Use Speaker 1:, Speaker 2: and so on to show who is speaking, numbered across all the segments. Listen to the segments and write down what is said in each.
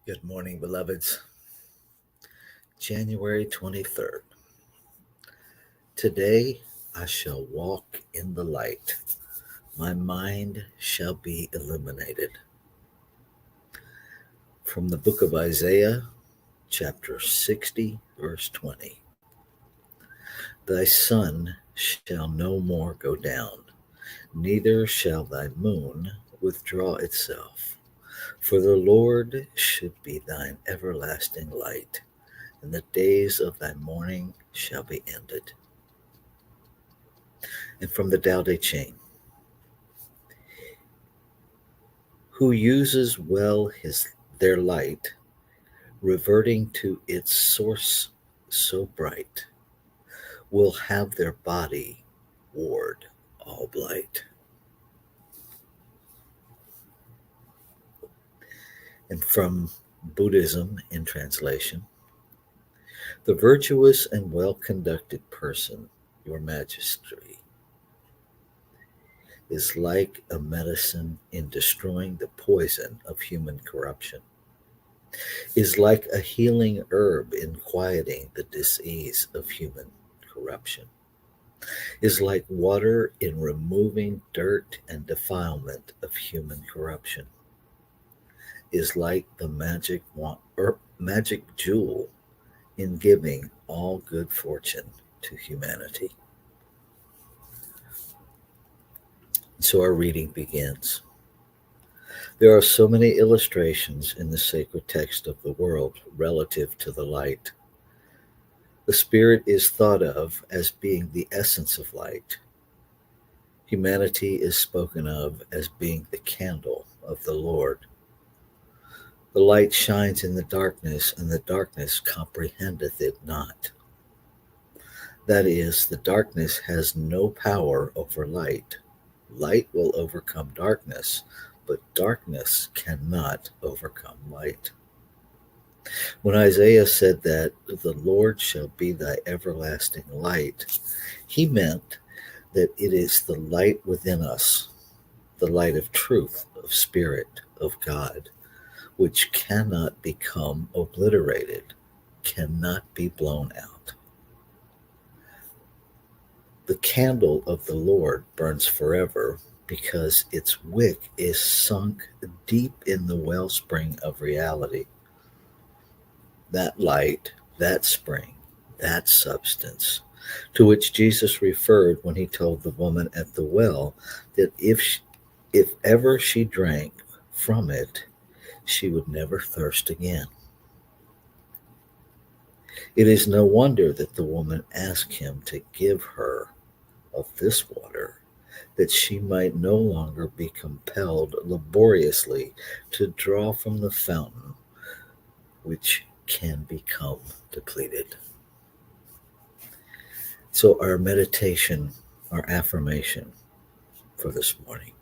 Speaker 1: Good morning, beloveds. January 23rd. Today I shall walk in the light. My mind shall be illuminated. From the book of Isaiah, chapter 60, verse 20. Thy sun shall no more go down, neither shall thy moon withdraw itself. For the Lord should be thine everlasting light, and the days of thy mourning shall be ended. And from the Tao Te Ching, who uses well their light, reverting to its source so bright, will have their body ward all blight. And from Buddhism in translation, the virtuous and well-conducted person, your majesty, is like a medicine in destroying the poison of human corruption, is like a healing herb in quieting the disease of human corruption, is like water in removing dirt and defilement of human corruption, is like the magic jewel in giving all good fortune to humanity. So our reading begins. There are so many illustrations in the sacred text of the world relative to the light. The Spirit is thought of as being the essence of light. Humanity is spoken of as being the candle of the Lord. The light shines in the darkness, and the darkness comprehendeth it not. That is, the darkness has no power over light. Light will overcome darkness, but darkness cannot overcome light. When Isaiah said that the Lord shall be thy everlasting light, he meant that it is the light within us, the light of truth, of spirit, of God, which cannot become obliterated, cannot be blown out. The candle of the Lord burns forever because its wick is sunk deep in the wellspring of reality. That light, that spring, that substance, to which Jesus referred when he told the woman at the well that if ever she drank from it, she would never thirst again. It is no wonder that the woman asked him to give her of this water, that she might no longer be compelled laboriously to draw from the fountain which can become depleted. So, our meditation, our affirmation for this morning.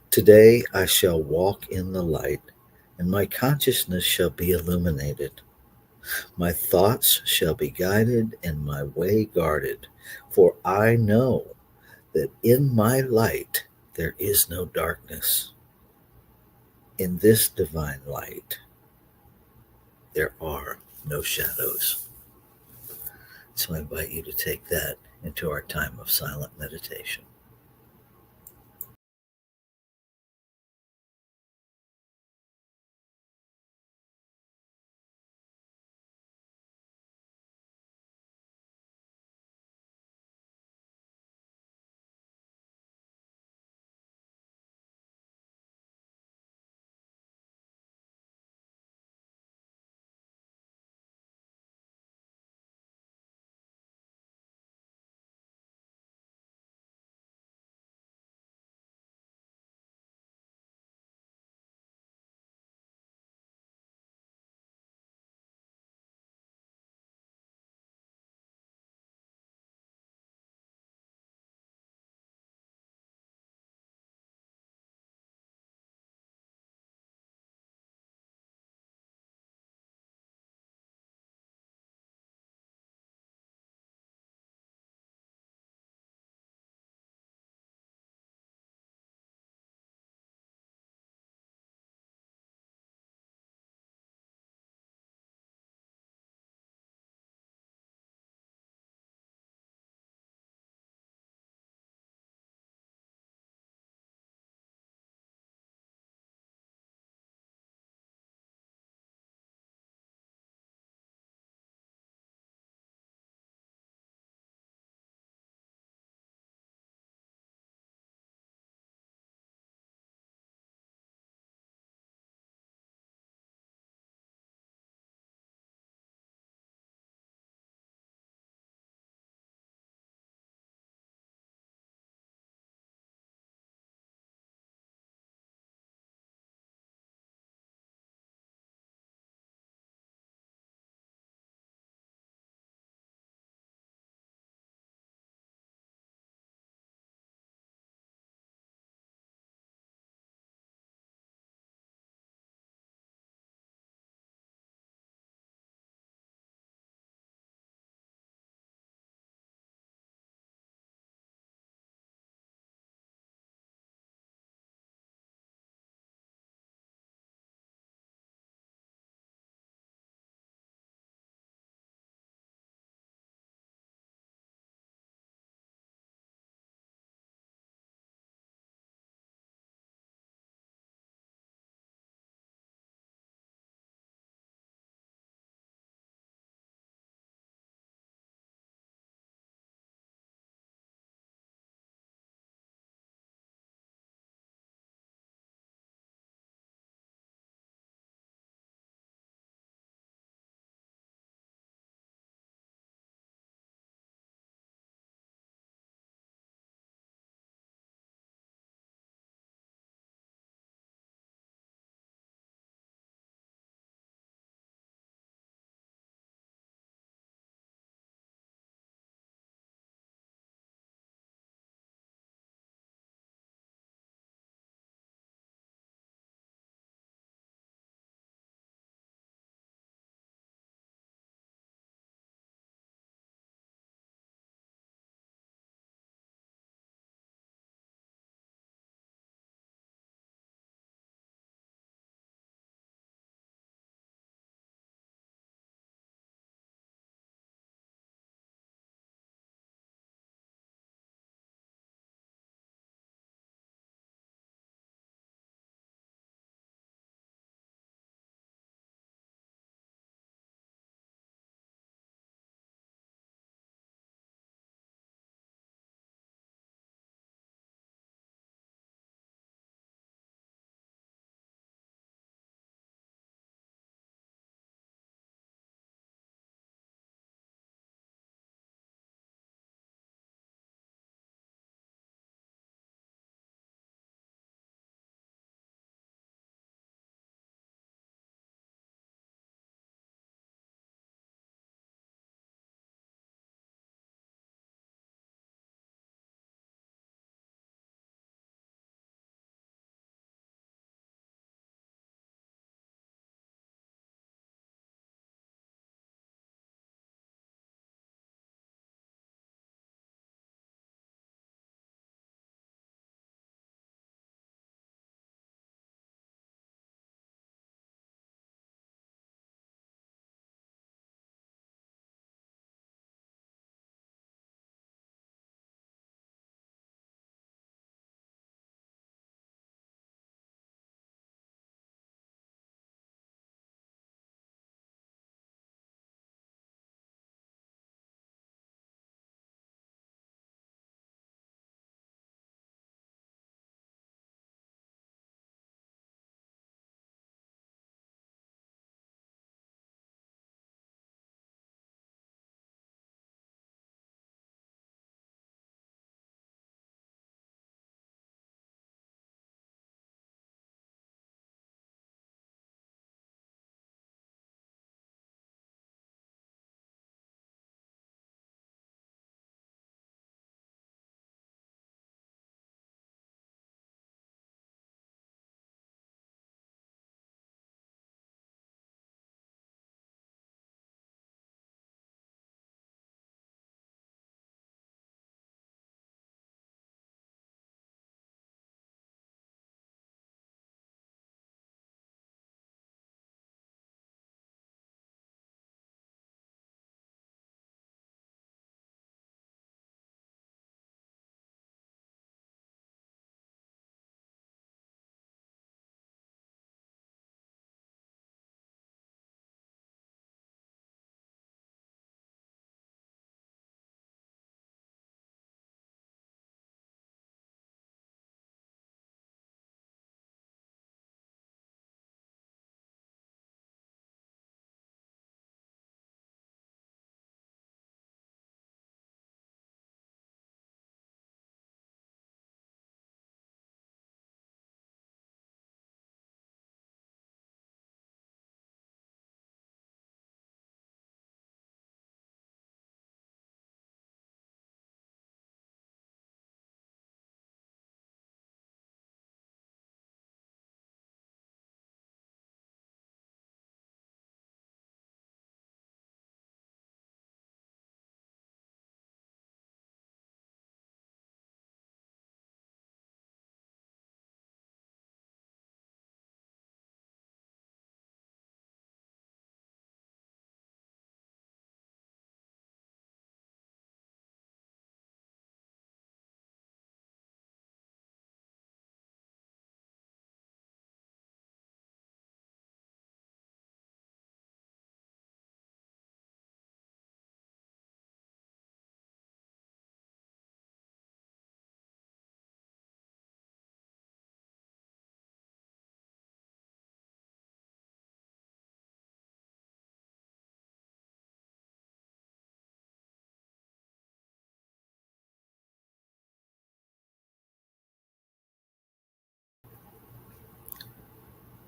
Speaker 1: Today I shall walk in the light, and my consciousness shall be illuminated. My thoughts shall be guided, and my way guarded, for I know that in my light there is no darkness. In this divine light there are no shadows. So I invite you to take that into our time of silent meditation.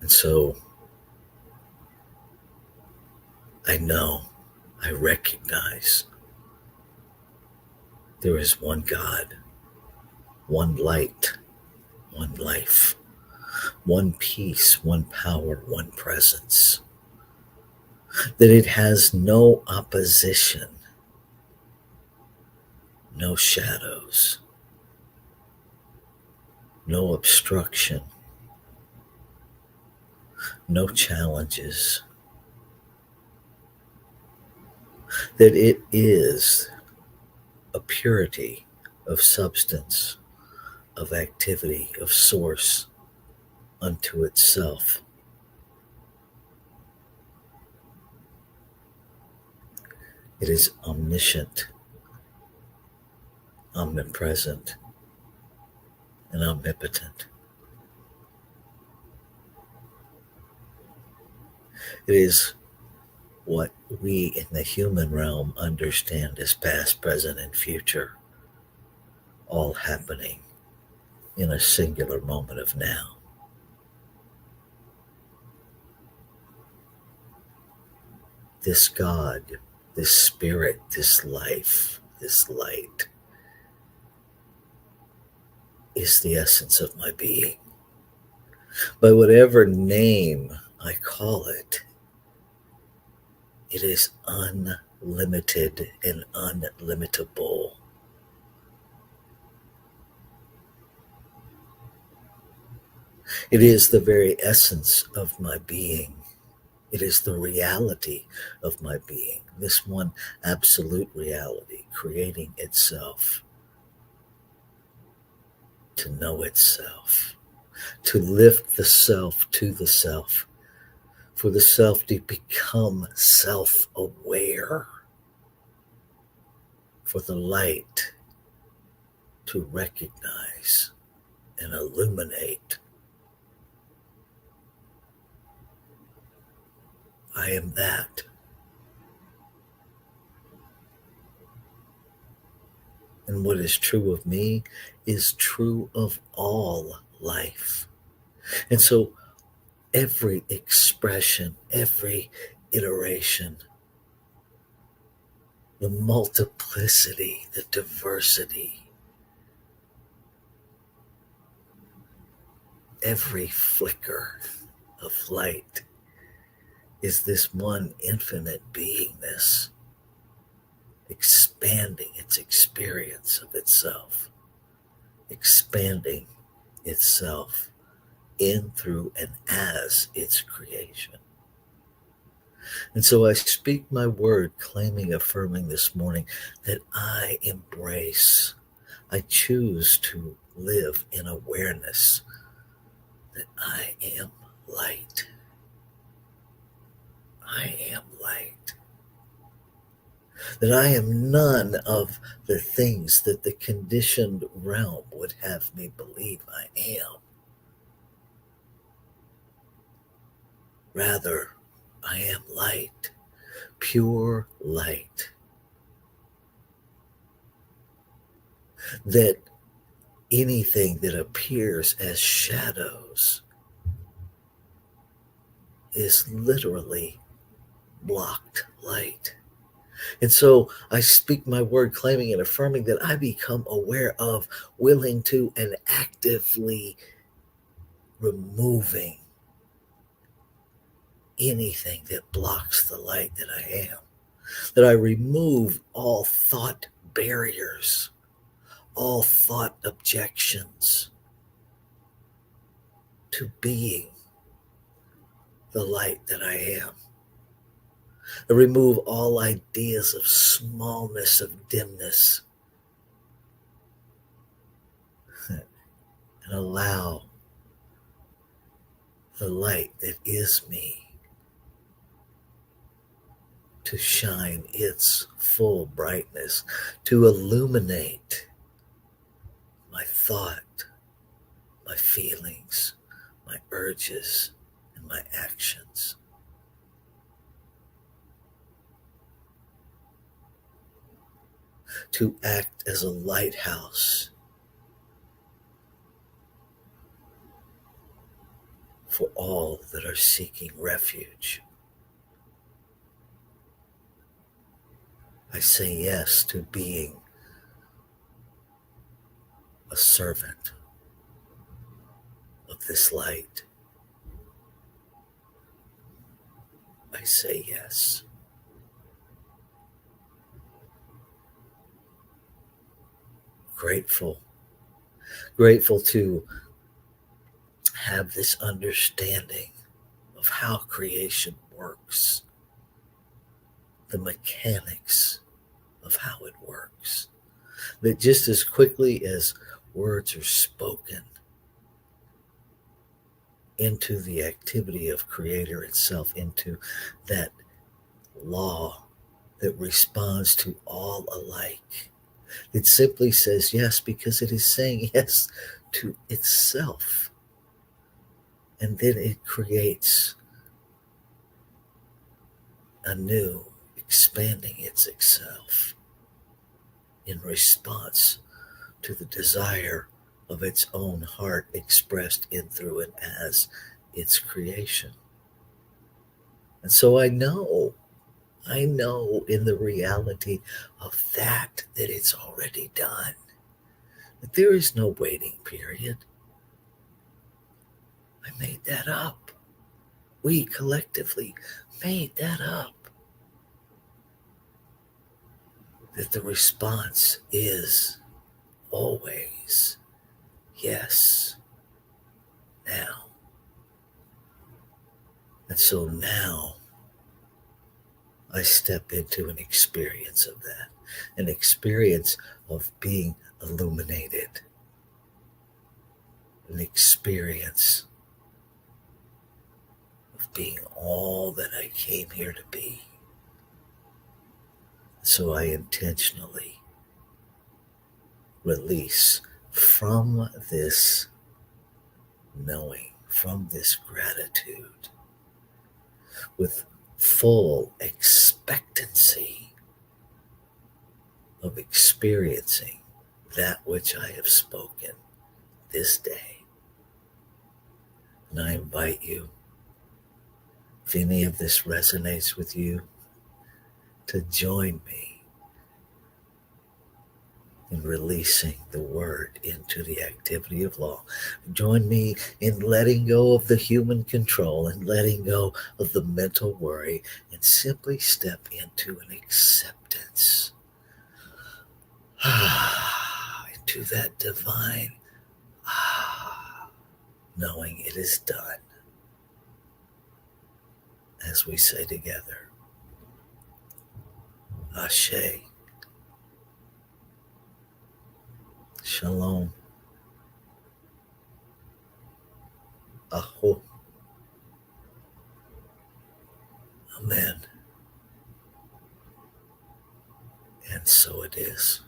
Speaker 1: And so I know, I recognize there is one God, one light, one life, one peace, one power, one presence, that it has no opposition, no shadows, no obstruction, no challenges, that it is a purity of substance, of activity, of source unto itself. It is omniscient, omnipresent, and omnipotent. It is what we in the human realm understand as past, present, and future, all happening in a singular moment of now. This God, this spirit, this life, this light is the essence of my being. By whatever name I call it, it is unlimited and unlimitable. It is the very essence of my being. It is the reality of my being, this one absolute reality, creating itself to know itself, to lift the self to the self, for the self to become self aware, for the light to recognize and illuminate. I am that. And what is true of me is true of all life. And so every expression, every iteration, the multiplicity, the diversity, every flicker of light is this one infinite beingness expanding its experience of itself, expanding itself in, through, and as its creation. And so I speak my word, claiming, affirming this morning that I embrace, I choose to live in awareness that I am light. I am light. That I am none of the things that the conditioned realm would have me believe I am. Rather, I am light, pure light. That anything that appears as shadows is literally blocked light. And so I speak my word, claiming and affirming that I become aware of, willing to, and actively removing anything that blocks the light that I am. That I remove all thought barriers, all thought objections to being the light that I am. I remove all ideas of smallness, of dimness, and allow the light that is me to shine its full brightness, to illuminate my thought, my feelings, my urges, and my actions. To act as a lighthouse for all that are seeking refuge. I say yes to being a servant of this light. I say yes. Grateful, grateful to have this understanding of how creation works, the mechanics of how it works. That just as quickly as words are spoken into the activity of Creator itself, into that law that responds to all alike, it simply says yes because it is saying yes to itself. And then it creates anew, expanding itself in response to the desire of its own heart expressed in, through, and as its creation. And so I know in the reality of that it's already done. That there is no waiting period. I made that up. We collectively made that up. That the response is always yes, now. And so now I step into an experience of that, an experience of being illuminated, an experience of being all that I came here to be. So I intentionally release from this knowing, from this gratitude, with full expectancy of experiencing that which I have spoken this day. And I invite you, if any of this resonates with you, to join me in releasing the word into the activity of law. Join me in letting go of the human control and letting go of the mental worry and simply step into an acceptance. Into that divine knowing it is done. As we say together, Ashe, Shalom, Aho, Amen. And so it is.